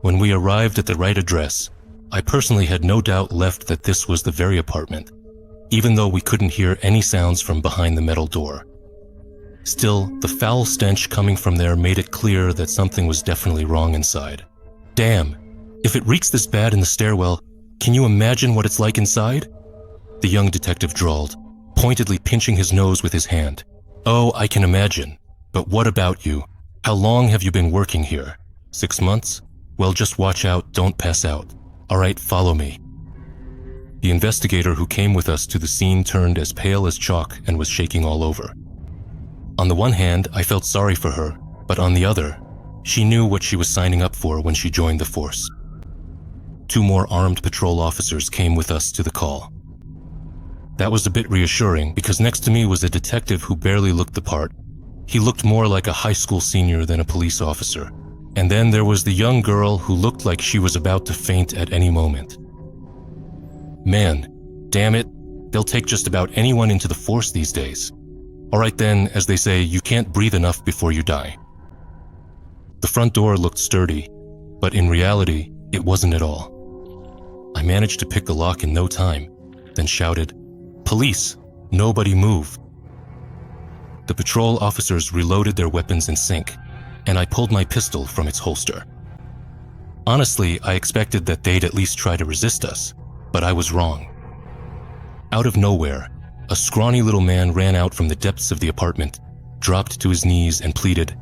When we arrived at the right address, I personally had no doubt left that this was the very apartment, even though we couldn't hear any sounds from behind the metal door. Still, the foul stench coming from there made it clear that something was definitely wrong inside. Damn, if it reeks this bad in the stairwell, can you imagine what it's like inside? The young detective drawled, pointedly pinching his nose with his hand. Oh, I can imagine. But what about you? How long have you been working here? 6 months? Well, just watch out, don't pass out. All right, follow me. The investigator who came with us to the scene turned as pale as chalk and was shaking all over. On the one hand, I felt sorry for her, but on the other, she knew what she was signing up for when she joined the force. 2 more armed patrol officers came with us to the call. That was a bit reassuring because next to me was a detective who barely looked the part. He looked more like a high school senior than a police officer. And then there was the young girl who looked like she was about to faint at any moment. Man, damn it, they'll take just about anyone into the force these days. All right then, as they say, you can't breathe enough before you die. The front door looked sturdy, but in reality, it wasn't at all. I managed to pick the lock in no time, then shouted, "Police! Nobody move!" The patrol officers reloaded their weapons in sync, and I pulled my pistol from its holster. Honestly, I expected that they'd at least try to resist us, but I was wrong. Out of nowhere, a scrawny little man ran out from the depths of the apartment, dropped to his knees and pleaded,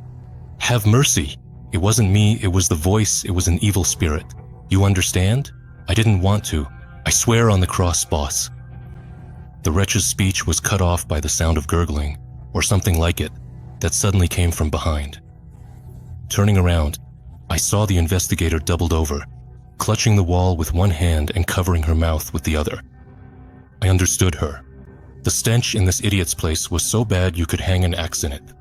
"Have mercy! It wasn't me, it was the voice, it was an evil spirit. You understand? I didn't want to. I swear on the cross, boss." The wretch's speech was cut off by the sound of gurgling, or something like it, that suddenly came from behind. Turning around, I saw the investigator doubled over, clutching the wall with one hand and covering her mouth with the other. I understood her. The stench in this idiot's place was so bad you could hang an axe in it.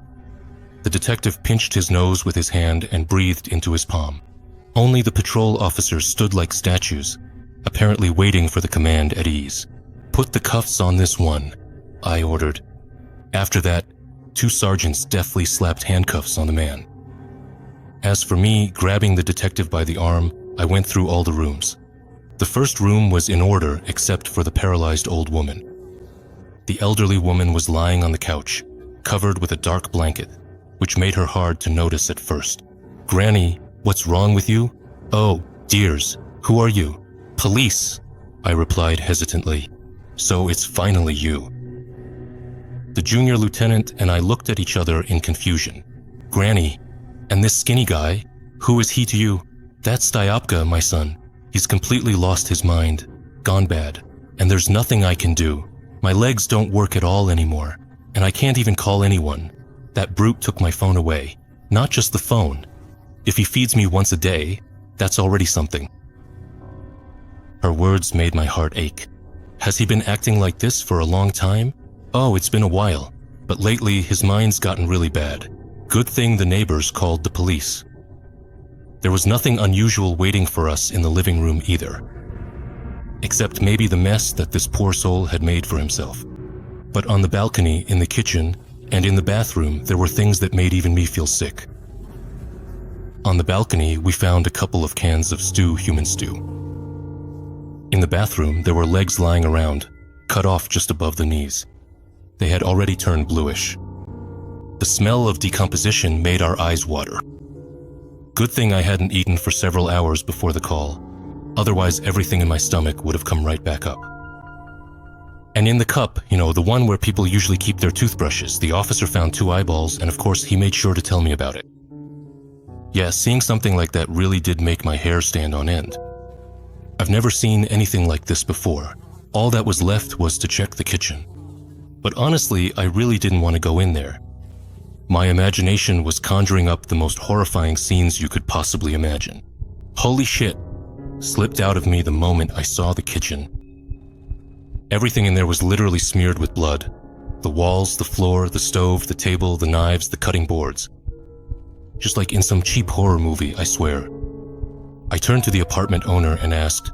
The detective pinched his nose with his hand and breathed into his palm. Only the patrol officers stood like statues, apparently waiting for the command at ease. "Put the cuffs on this one," I ordered. After that, 2 sergeants deftly slapped handcuffs on the man. As for me, grabbing the detective by the arm, I went through all the rooms. The first room was in order except for the paralyzed old woman. The elderly woman was lying on the couch, covered with a dark blanket, which made her hard to notice at first. "Granny, what's wrong with you?" "Oh, dears, who are you?" "Police," I replied hesitantly. "So it's finally you." The junior lieutenant and I looked at each other in confusion. "Granny, and this skinny guy, who is he to you?" "That's Styopka, my son. He's completely lost his mind, gone bad, and there's nothing I can do. My legs don't work at all anymore, and I can't even call anyone. That brute took my phone away. Not just the phone. If he feeds me once a day, that's already something." Her words made my heart ache. Has he been acting like this for a long time? Oh, it's been a while, but lately his mind's gotten really bad. Good thing the neighbors called the police. There was nothing unusual waiting for us in the living room either, except maybe the mess that this poor soul had made for himself. But on the balcony, in the kitchen, and in the bathroom, there were things that made even me feel sick. On the balcony, we found a couple of cans of human stew. In the bathroom, there were legs lying around, cut off just above the knees. They had already turned bluish. The smell of decomposition made our eyes water. Good thing I hadn't eaten for several hours before the call. Otherwise, everything in my stomach would have come right back up. And in the cup, the one where people usually keep their toothbrushes, the officer found 2 eyeballs, and of course, he made sure to tell me about it. Yeah, seeing something like that really did make my hair stand on end. I've never seen anything like this before. All that was left was to check the kitchen. But honestly, I really didn't want to go in there. My imagination was conjuring up the most horrifying scenes you could possibly imagine. Holy shit! Slipped out of me the moment I saw the kitchen. Everything in there was literally smeared with blood. The walls, the floor, the stove, the table, the knives, the cutting boards. Just like in some cheap horror movie, I swear. I turned to the apartment owner and asked,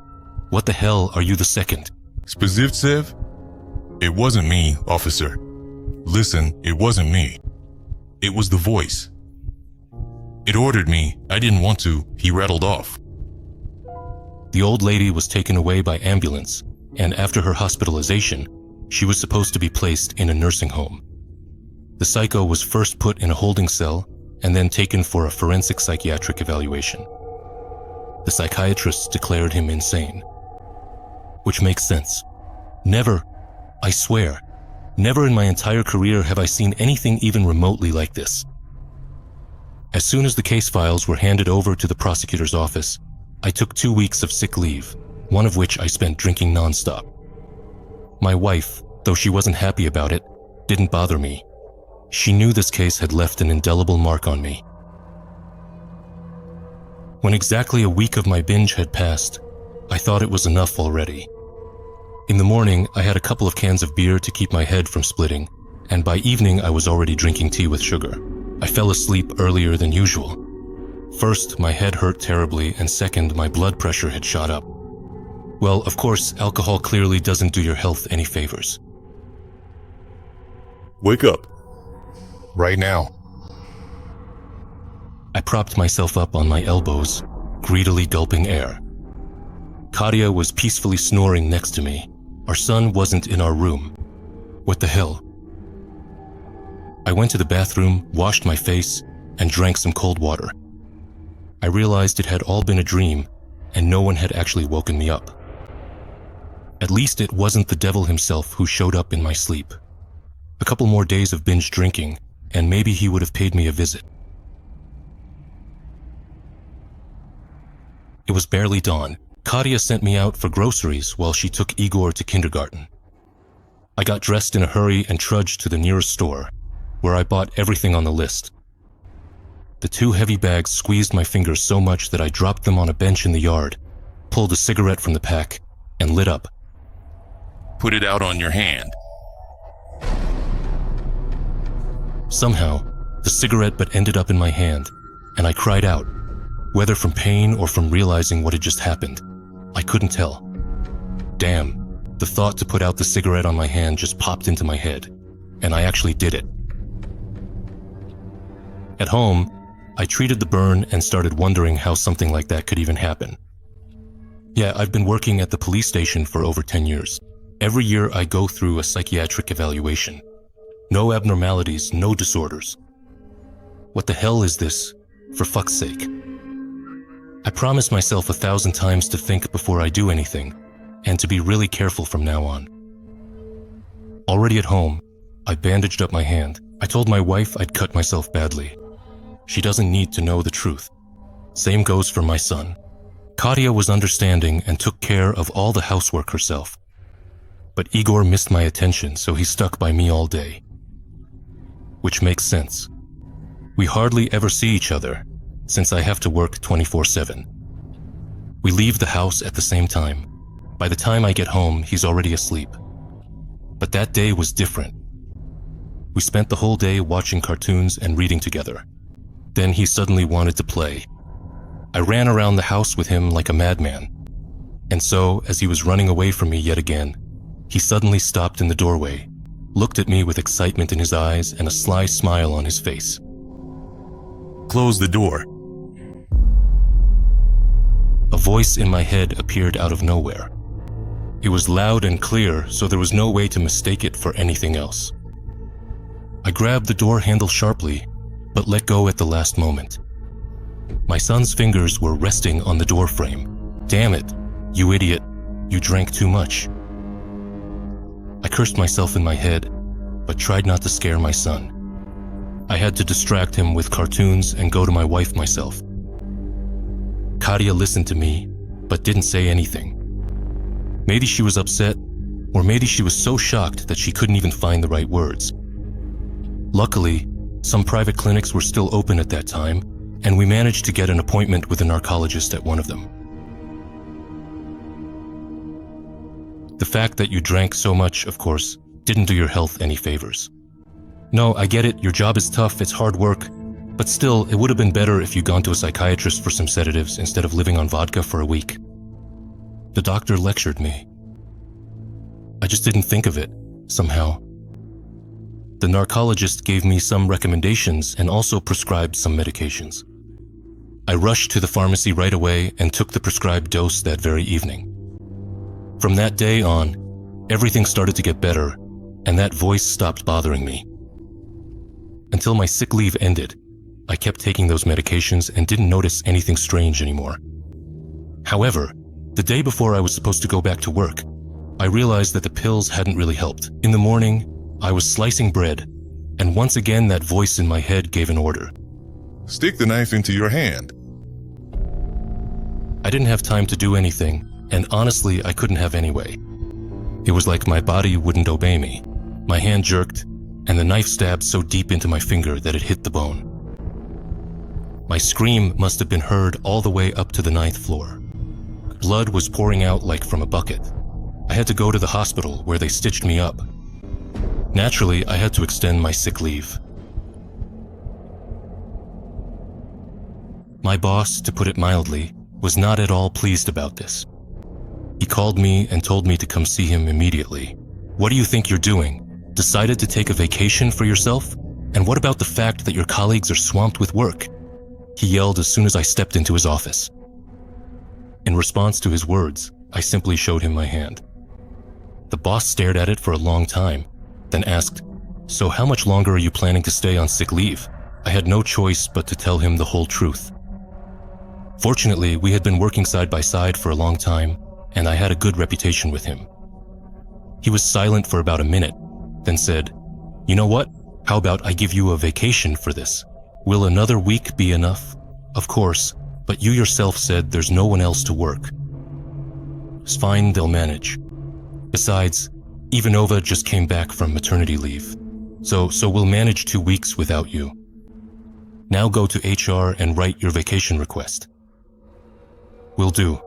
"What the hell are you the second?" Spazivtsev? It wasn't me, officer. Listen, it wasn't me. It was the voice. It ordered me. I didn't want to. He rattled off. The old lady was taken away by ambulance, and after her hospitalization, she was supposed to be placed in a nursing home. The psycho was first put in a holding cell and then taken for a forensic psychiatric evaluation. The psychiatrist declared him insane. Which makes sense. Never, I swear, never in my entire career have I seen anything even remotely like this. As soon as the case files were handed over to the prosecutor's office, I took 2 weeks of sick leave, one of which I spent drinking nonstop. My wife, though she wasn't happy about it, didn't bother me. She knew this case had left an indelible mark on me. When exactly a week of my binge had passed, I thought it was enough already. In the morning, I had a couple of cans of beer to keep my head from splitting, and by evening I was already drinking tea with sugar. I fell asleep earlier than usual. First, my head hurt terribly, and second, my blood pressure had shot up. Well, of course, alcohol clearly doesn't do your health any favors. Wake up. Right now. I propped myself up on my elbows, greedily gulping air. Katia was peacefully snoring next to me. Our son wasn't in our room. What the hell? I went to the bathroom, washed my face, and drank some cold water. I realized it had all been a dream, and no one had actually woken me up. At least it wasn't the devil himself who showed up in my sleep. A couple more days of binge drinking, and maybe he would have paid me a visit. It was barely dawn. Katia sent me out for groceries while she took Igor to kindergarten. I got dressed in a hurry and trudged to the nearest store, where I bought everything on the list. The 2 heavy bags squeezed my fingers so much that I dropped them on a bench in the yard, pulled a cigarette from the pack, and lit up. Put it out on your hand. Somehow, the cigarette butt ended up in my hand, and I cried out. Whether from pain or from realizing what had just happened, I couldn't tell. Damn, the thought to put out the cigarette on my hand just popped into my head, and I actually did it. At home, I treated the burn and started wondering how something like that could even happen. Yeah, I've been working at the police station for over 10 years. Every year I go through a psychiatric evaluation. No abnormalities, no disorders. What the hell is this, for fuck's sake? I promised myself 1,000 times to think before I do anything, and to be really careful from now on. Already at home, I bandaged up my hand. I told my wife I'd cut myself badly. She doesn't need to know the truth. Same goes for my son. Katia was understanding and took care of all the housework herself. But Igor missed my attention, so he stuck by me all day. Which makes sense. We hardly ever see each other, since I have to work 24/7. We leave the house at the same time. By the time I get home, he's already asleep. But that day was different. We spent the whole day watching cartoons and reading together. Then he suddenly wanted to play. I ran around the house with him like a madman. And so, as he was running away from me yet again, he suddenly stopped in the doorway, looked at me with excitement in his eyes and a sly smile on his face. Close the door. A voice in my head appeared out of nowhere. It was loud and clear, so there was no way to mistake it for anything else. I grabbed the door handle sharply, but let go at the last moment. My son's fingers were resting on the door frame. Damn it, you idiot, you drank too much. I cursed myself in my head, but tried not to scare my son. I had to distract him with cartoons and go to my wife myself. Katia listened to me, but didn't say anything. Maybe she was upset, or maybe she was so shocked that she couldn't even find the right words. Luckily, some private clinics were still open at that time, and we managed to get an appointment with a narcologist at one of them. The fact that you drank so much, of course, didn't do your health any favors. No, I get it, your job is tough, it's hard work, but still, it would have been better if you'd gone to a psychiatrist for some sedatives instead of living on vodka for a week. The doctor lectured me. I just didn't think of it, somehow. The narcologist gave me some recommendations and also prescribed some medications. I rushed to the pharmacy right away and took the prescribed dose that very evening. From that day on, everything started to get better, and that voice stopped bothering me. Until my sick leave ended, I kept taking those medications and didn't notice anything strange anymore. However, the day before I was supposed to go back to work, I realized that the pills hadn't really helped. In the morning, I was slicing bread, and once again that voice in my head gave an order. Stick the knife into your hand. I didn't have time to do anything, and honestly, I couldn't have anyway. It was like my body wouldn't obey me. My hand jerked, and the knife stabbed so deep into my finger that it hit the bone. My scream must have been heard all the way up to the 9th floor. Blood was pouring out like from a bucket. I had to go to the hospital where they stitched me up. Naturally, I had to extend my sick leave. My boss, to put it mildly, was not at all pleased about this. He called me and told me to come see him immediately. What do you think you're doing? Decided to take a vacation for yourself? And what about the fact that your colleagues are swamped with work? He yelled as soon as I stepped into his office. In response to his words, I simply showed him my hand. The boss stared at it for a long time, then asked, "So how much longer are you planning to stay on sick leave?" I had no choice but to tell him the whole truth. Fortunately, we had been working side by side for a long time, and I had a good reputation with him. He was silent for about a minute, then said, "You know what? How about I give you a vacation for this? Will another week be enough?" "Of course, but you yourself said there's no one else to work." "It's fine, they'll manage. Besides, Ivanova just came back from maternity leave, so we'll manage 2 weeks without you. Now go to HR and write your vacation request." "Will do."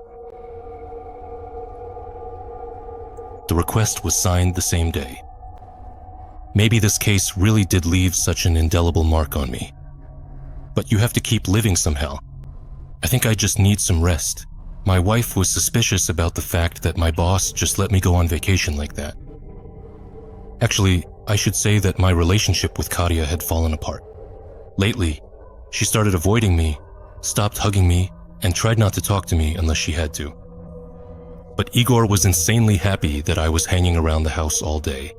The request was signed the same day. Maybe this case really did leave such an indelible mark on me. But you have to keep living somehow. I think I just need some rest. My wife was suspicious about the fact that my boss just let me go on vacation like that. Actually, I should say that my relationship with Katya had fallen apart. Lately, she started avoiding me, stopped hugging me, and tried not to talk to me unless she had to. But Igor was insanely happy that I was hanging around the house all day.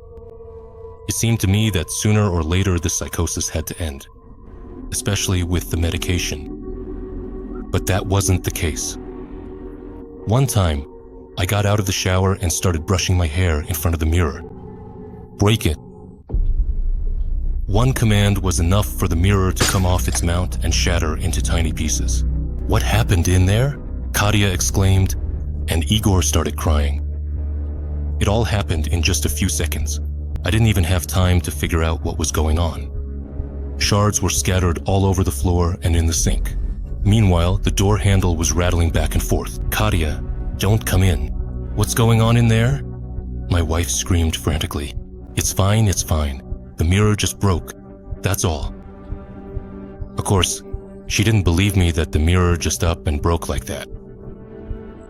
It seemed to me that sooner or later this psychosis had to end, especially with the medication. But that wasn't the case. One time, I got out of the shower and started brushing my hair in front of the mirror. "Break it." One command was enough for the mirror to come off its mount and shatter into tiny pieces. "What happened in there?" Katya exclaimed, and Igor started crying. It all happened in just a few seconds. I didn't even have time to figure out what was going on. Shards were scattered all over the floor and in the sink. Meanwhile, the door handle was rattling back and forth. "Katya, don't come in. What's going on in there?" My wife screamed frantically. It's fine. The mirror just broke. That's all." Of course, she didn't believe me that the mirror just up and broke like that.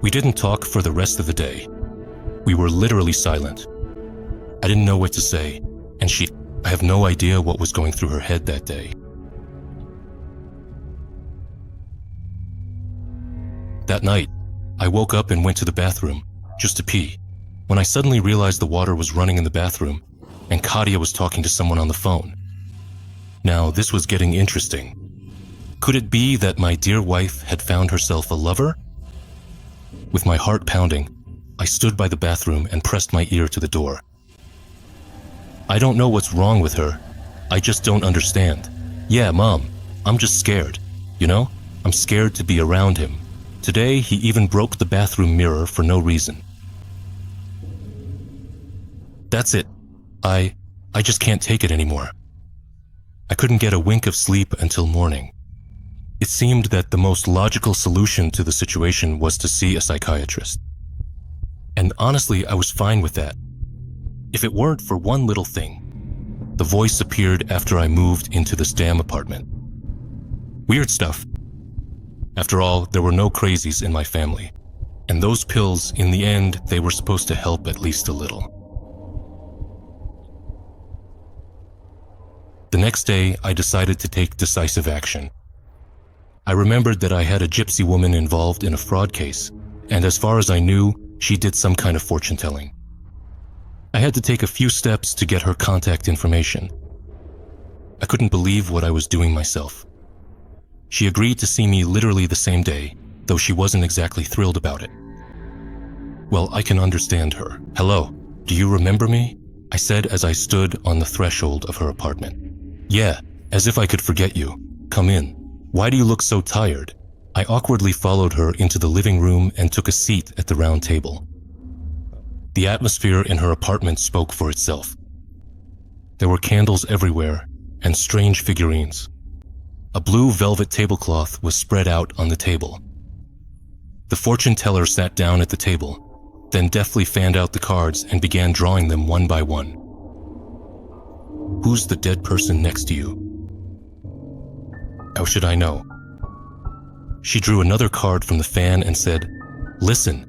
We didn't talk for the rest of the day. We were literally silent. I didn't know what to say, and I have no idea what was going through her head that day. That night, I woke up and went to the bathroom, just to pee, when I suddenly realized the water was running in the bathroom, and Katya was talking to someone on the phone. Now, this was getting interesting. Could it be that my dear wife had found herself a lover? With my heart pounding, I stood by the bathroom and pressed my ear to the door. "I don't know what's wrong with her. I just don't understand. Yeah, Mom, I'm just scared. You know, I'm scared to be around him. Today, he even broke the bathroom mirror for no reason." That's it. I just can't take it anymore. I couldn't get a wink of sleep until morning. It seemed that the most logical solution to the situation was to see a psychiatrist. And honestly, I was fine with that. If it weren't for one little thing. The voice appeared after I moved into this damn apartment. Weird stuff. After all, there were no crazies in my family. And those pills, in the end, they were supposed to help at least a little. The next day, I decided to take decisive action. I remembered that I had a gypsy woman involved in a fraud case, and as far as I knew, she did some kind of fortune-telling. I had to take a few steps to get her contact information. I couldn't believe what I was doing myself. She agreed to see me literally the same day, though she wasn't exactly thrilled about it. Well, I can understand her. "Hello, do you remember me?" I said as I stood on the threshold of her apartment. "Yeah, as if I could forget you. Come in. Why do you look so tired?" I awkwardly followed her into the living room and took a seat at the round table. The atmosphere in her apartment spoke for itself. There were candles everywhere and strange figurines. A blue velvet tablecloth was spread out on the table. The fortune teller sat down at the table, then deftly fanned out the cards and began drawing them one by one. "Who's the dead person next to you?" "How should I know?" She drew another card from the fan and said, "Listen,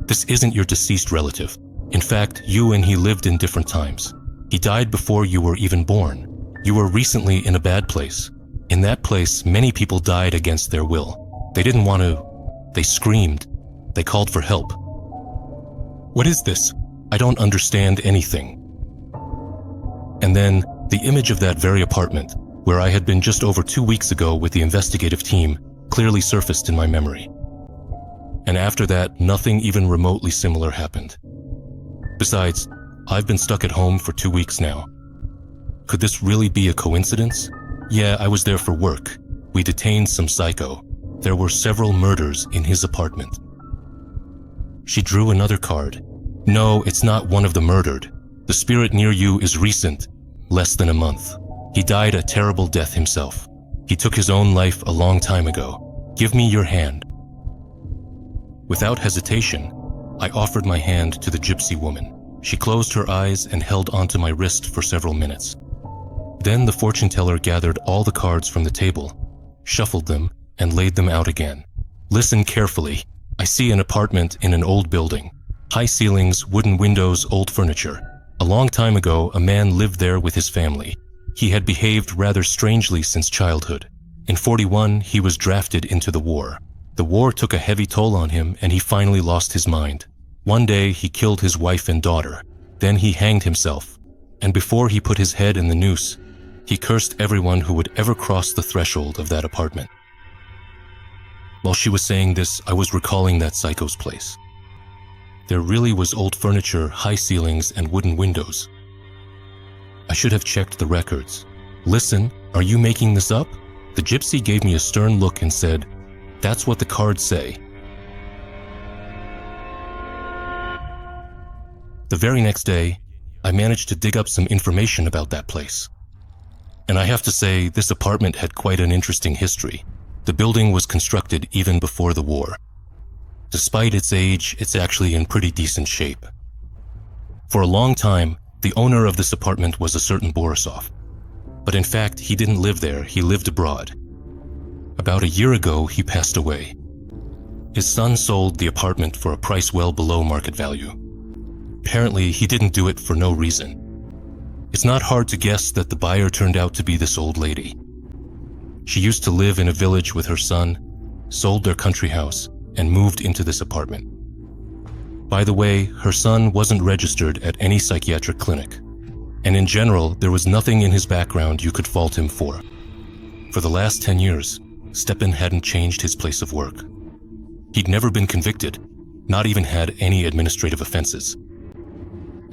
this isn't your deceased relative. In fact, you and he lived in different times. He died before you were even born. You were recently in a bad place. In that place, many people died against their will. They didn't want to. They screamed. They called for help." "What is this? I don't understand anything." And then, the image of that very apartment, where I had been just over 2 weeks ago with the investigative team, clearly surfaced in my memory. And after that, nothing even remotely similar happened. Besides, I've been stuck at home for 2 weeks now. Could this really be a coincidence? Yeah, I was there for work. We detained some psycho. There were several murders in his apartment. She drew another card. "No, it's not one of the murdered. The spirit near you is recent, less than a month. He died a terrible death himself. He took his own life a long time ago. Give me your hand." Without hesitation, I offered my hand to the gypsy woman. She closed her eyes and held onto my wrist for several minutes. Then the fortune teller gathered all the cards from the table, shuffled them, and laid them out again. "Listen carefully. I see an apartment in an old building. High ceilings, wooden windows, old furniture. A long time ago, a man lived there with his family. He had behaved rather strangely since childhood. In 41, he was drafted into the war. The war took a heavy toll on him and he finally lost his mind. One day, he killed his wife and daughter. Then he hanged himself. And before he put his head in the noose, he cursed everyone who would ever cross the threshold of that apartment." While she was saying this, I was recalling that psycho's place. There really was old furniture, high ceilings, and wooden windows. I should have checked the records. "Listen, are you making this up?" The gypsy gave me a stern look and said, "That's what the cards say." The very next day, I managed to dig up some information about that place. And I have to say, this apartment had quite an interesting history. The building was constructed even before the war. Despite its age, it's actually in pretty decent shape. For a long time, the owner of this apartment was a certain Borisov. But in fact, he didn't live there, he lived abroad. About a year ago, he passed away. His son sold the apartment for a price well below market value. Apparently, he didn't do it for no reason. It's not hard to guess that the buyer turned out to be this old lady. She used to live in a village with her son, sold their country house, and moved into this apartment. By the way, her son wasn't registered at any psychiatric clinic, and in general, there was nothing in his background you could fault him for. For the last 10 years, Stepan hadn't changed his place of work. He'd never been convicted, not even had any administrative offenses.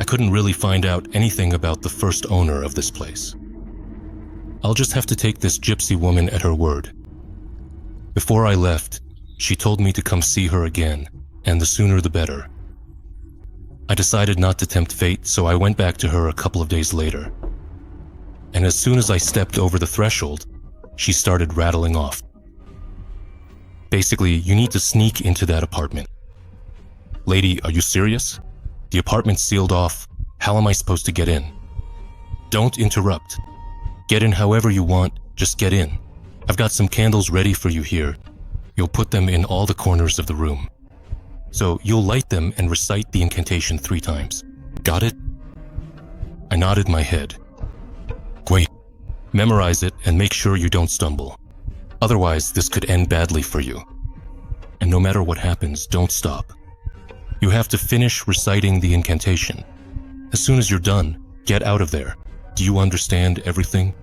I couldn't really find out anything about the first owner of this place. I'll just have to take this gypsy woman at her word. Before I left, she told me to come see her again, and the sooner the better. I decided not to tempt fate, so I went back to her a couple of days later. And as soon as I stepped over the threshold, she started rattling off. Basically, you need to sneak into that apartment. Lady, are you serious? The apartment's sealed off. How am I supposed to get in? Don't interrupt. Get in however you want, just get in. I've got some candles ready for you here. You'll put them in all the corners of the room. So you'll light them and recite the incantation 3 times. Got it? I nodded my head. Great. Memorize it and make sure you don't stumble. Otherwise, this could end badly for you. And no matter what happens, don't stop. You have to finish reciting the incantation. As soon as you're done, get out of there. Do you understand everything?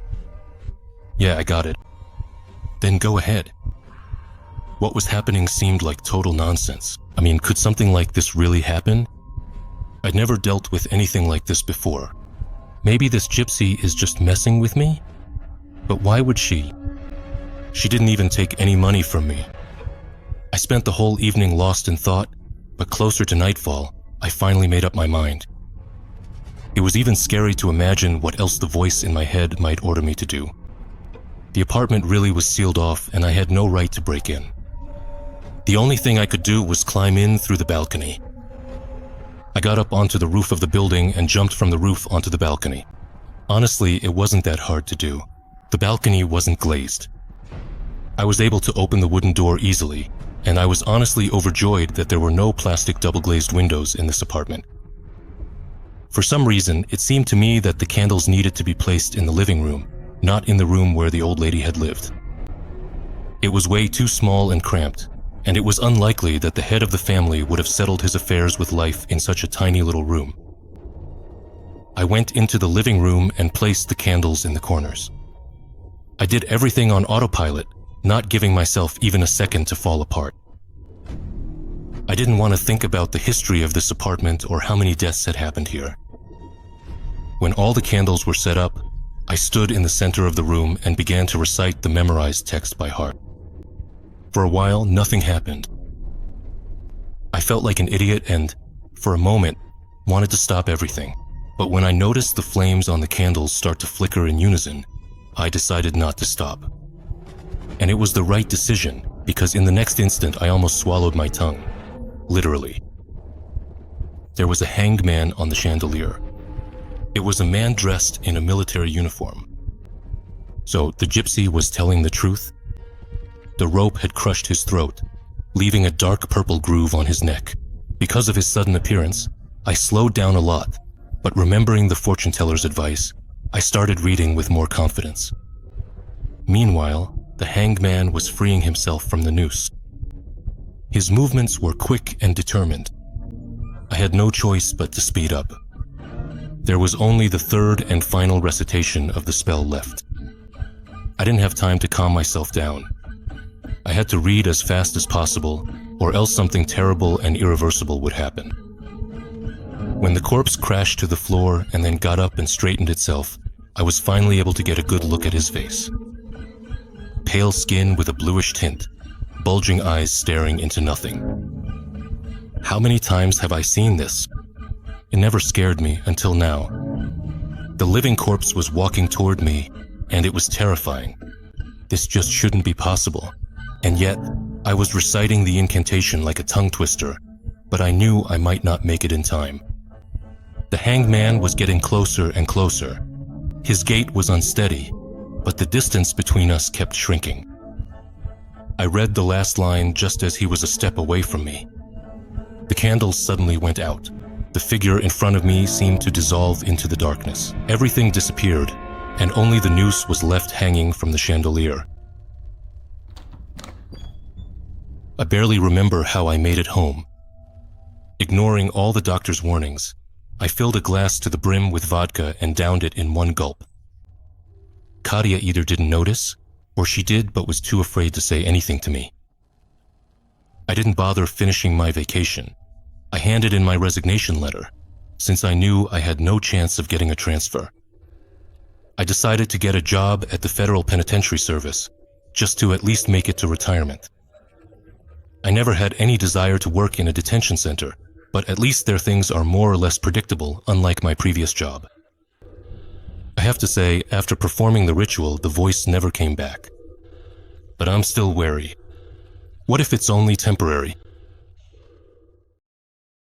Yeah, I got it. Then go ahead. What was happening seemed like total nonsense. I mean, could something like this really happen? I'd never dealt with anything like this before. Maybe this gypsy is just messing with me? But why would she? She didn't even take any money from me. I spent the whole evening lost in thought, but closer to nightfall, I finally made up my mind. It was even scary to imagine what else the voice in my head might order me to do. The apartment really was sealed off, and I had no right to break in. The only thing I could do was climb in through the balcony. I got up onto the roof of the building and jumped from the roof onto the balcony. Honestly, it wasn't that hard to do. The balcony wasn't glazed. I was able to open the wooden door easily, and I was honestly overjoyed that there were no plastic double-glazed windows in this apartment. For some reason, it seemed to me that the candles needed to be placed in the living room, not in the room where the old lady had lived. It was way too small and cramped, and it was unlikely that the head of the family would have settled his affairs with life in such a tiny little room. I went into the living room and placed the candles in the corners. I did everything on autopilot, not giving myself even a second to fall apart. I didn't want to think about the history of this apartment or how many deaths had happened here. When all the candles were set up, I stood in the center of the room and began to recite the memorized text by heart. For a while, nothing happened. I felt like an idiot and, for a moment, wanted to stop everything. But when I noticed the flames on the candles start to flicker in unison, I decided not to stop. And it was the right decision, because in the next instant I almost swallowed my tongue. Literally. There was a hanged man on the chandelier. It was a man dressed in a military uniform. So the gypsy was telling the truth? The rope had crushed his throat, leaving a dark purple groove on his neck. Because of his sudden appearance, I slowed down a lot, but remembering the fortune teller's advice, I started reading with more confidence. Meanwhile, the hanged man was freeing himself from the noose. His movements were quick and determined. I had no choice but to speed up. There was only the third and final recitation of the spell left. I didn't have time to calm myself down. I had to read as fast as possible, or else something terrible and irreversible would happen. When the corpse crashed to the floor and then got up and straightened itself, I was finally able to get a good look at his face. Pale skin with a bluish tint, bulging eyes staring into nothing. How many times have I seen this? It never scared me until now. The living corpse was walking toward me, and it was terrifying. This just shouldn't be possible. And yet, I was reciting the incantation like a tongue twister, but I knew I might not make it in time. The hanged man was getting closer and closer. His gait was unsteady, but the distance between us kept shrinking. I read the last line just as he was a step away from me. The candles suddenly went out. The figure in front of me seemed to dissolve into the darkness. Everything disappeared, and only the noose was left hanging from the chandelier. I barely remember how I made it home. Ignoring all the doctor's warnings, I filled a glass to the brim with vodka and downed it in one gulp. Katia either didn't notice, or she did but was too afraid to say anything to me. I didn't bother finishing my vacation. I handed in my resignation letter, since I knew I had no chance of getting a transfer. I decided to get a job at the Federal Penitentiary Service, just to at least make it to retirement. I never had any desire to work in a detention center, but at least their things are more or less predictable, unlike my previous job. I have to say, after performing the ritual, the voice never came back. But I'm still wary. What if it's only temporary?